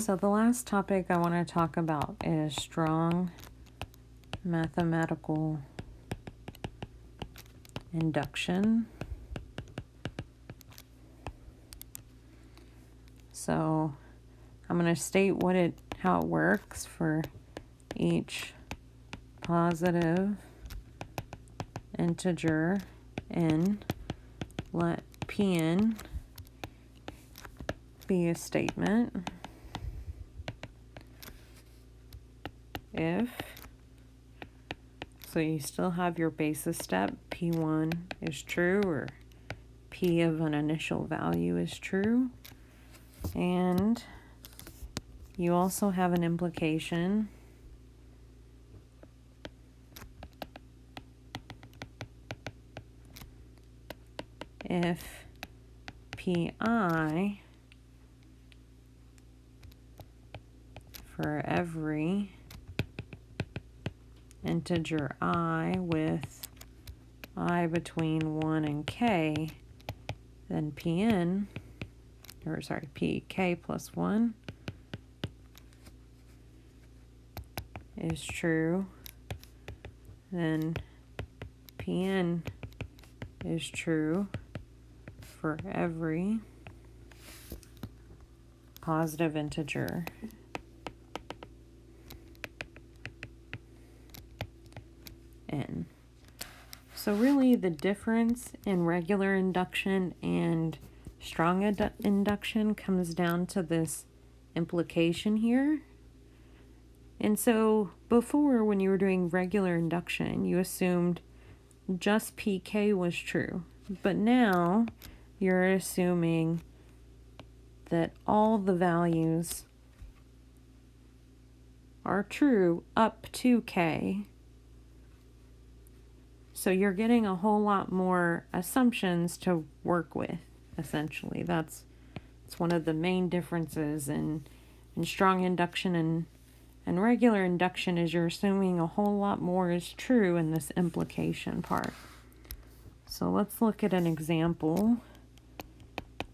So the last topic I want to talk about is strong mathematical induction. So I'm going to state how it works for each positive integer n. Let Pn be a statement if, so you still have your basis step, P1 is true, or P of an initial value is true, and you also have an implication if Pi for every integer I with I between 1 and k, then Pk plus 1 is true, then Pn is true for every positive integer n. So really the difference in regular induction and strong induction comes down to this implication here. And so before, when you were doing regular induction, you assumed just Pk was true. But now you're assuming that all the values are true up to k. So you're getting a whole lot more assumptions to work with, essentially. That's one of the main differences in strong induction and regular induction, is you're assuming a whole lot more is true in this implication part. So let's look at an example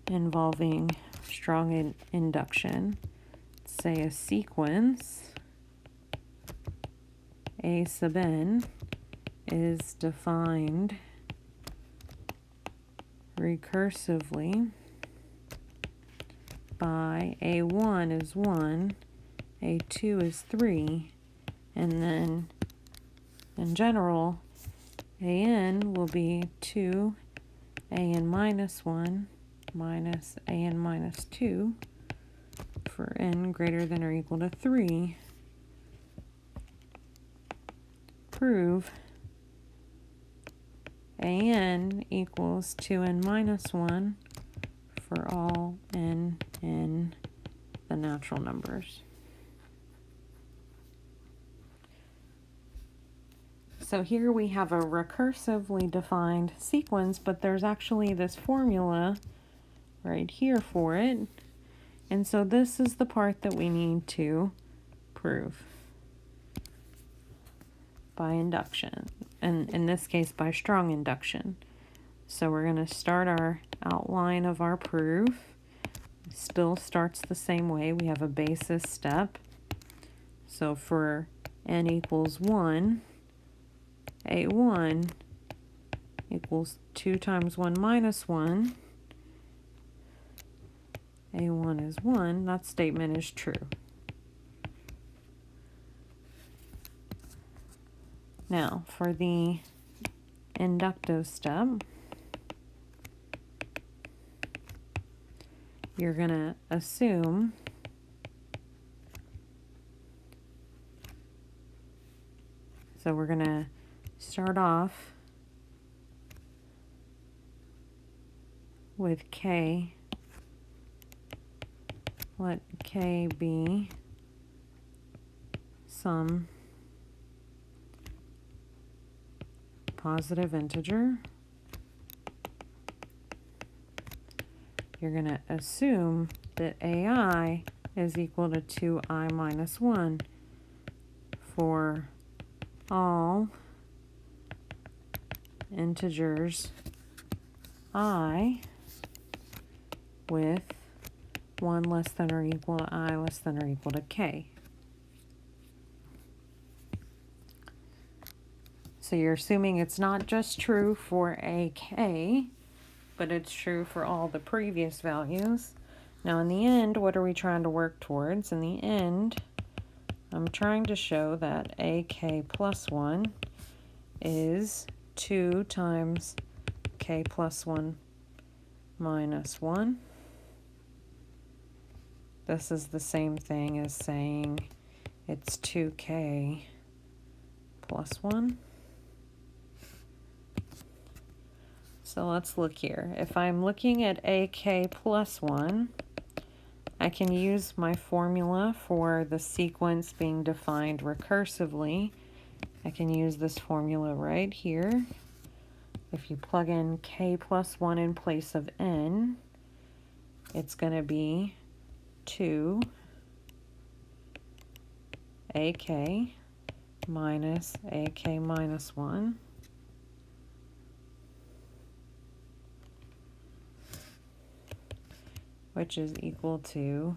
involving strong induction. Say a sequence A sub n is defined recursively by A1 is 1, A2 is 3, and then in general AN will be 2 AN minus 1 minus AN minus 2 for n greater than or equal to 3. Prove AN equals 2n minus 1 for all n in the natural numbers. So here we have a recursively defined sequence, but there's actually this formula right here for it. And so this is the part that we need to prove by induction, and in this case by strong induction. So we're going to start our outline of our proof. It still starts the same way. We have a basis step. So for n equals 1, A1 equals 2 times 1 minus 1. A1 is 1. That statement is true. Now, for the inductive step, you're going to assume so we're going to start off with k. Let k be some positive integer. You're going to assume that AI is equal to 2i minus 1 for all integers I with 1 less than or equal to I less than or equal to k. So you're assuming it's not just true for a k, but it's true for all the previous values. Now in the end, what are we trying to work towards? In the end, I'm trying to show that ak plus 1 is 2 times k plus 1 minus 1. This is the same thing as saying it's 2k plus 1. So let's look here. If I'm looking at ak plus 1, I can use my formula for the sequence being defined recursively. I can use this formula right here. If you plug in k plus 1 in place of n, it's going to be 2 ak minus ak minus 1 which is equal to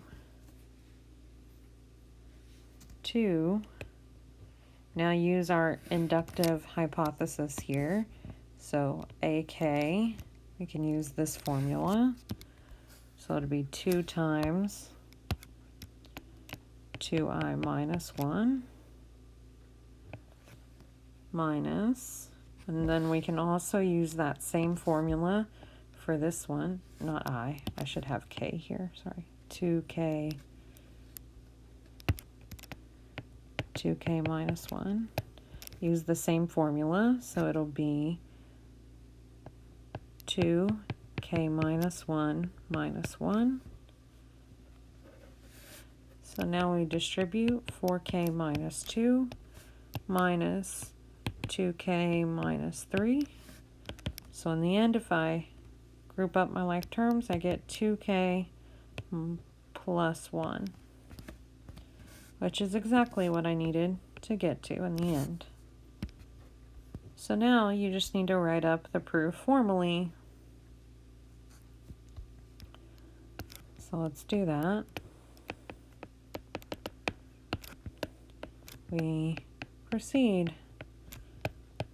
2. Now use our inductive hypothesis here. So ak, we can use this formula. So it'll be 2 times 2i minus 1 minus, and then we can also use that same formula for this one, not I should have k here, sorry, 2k minus 1. Use the same formula, so it'll be 2k minus 1 minus 1. So now we distribute 4k minus 2 minus 2k minus 3. So in the end, if I group up my like terms, I get 2k plus 1, which is exactly what I needed to get to in the end. So now you just need to write up the proof formally. So let's do that. We proceed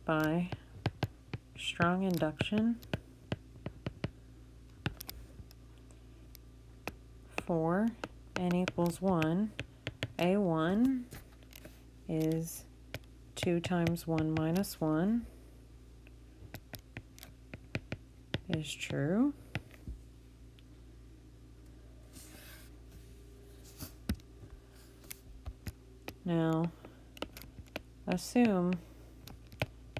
by strong induction for n equals 1. A1 is 2 times 1 minus 1 is true. Now assume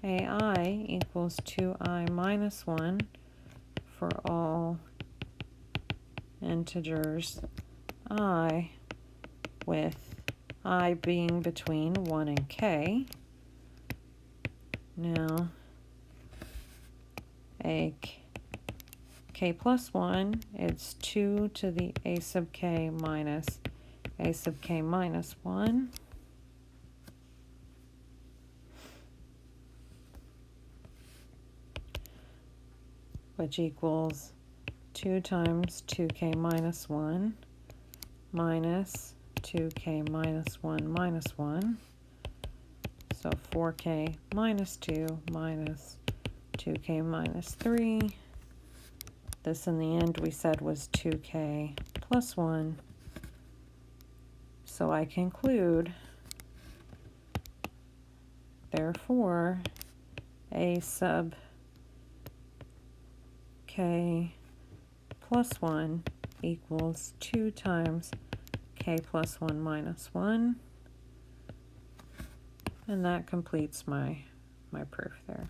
AI equals 2i minus 1 for all integers I, with I being between 1 and k. Now k plus 1, it's 2 to the a sub k minus a sub k minus 1. Which equals 2 times 2k minus 1 minus 2k minus 1 minus 1. So 4k minus 2 minus 2k minus 3. This in the end we said was 2k plus 1. So I conclude, therefore, a sub k plus 1 equals 2 times k plus 1 minus 1. And that completes my proof there.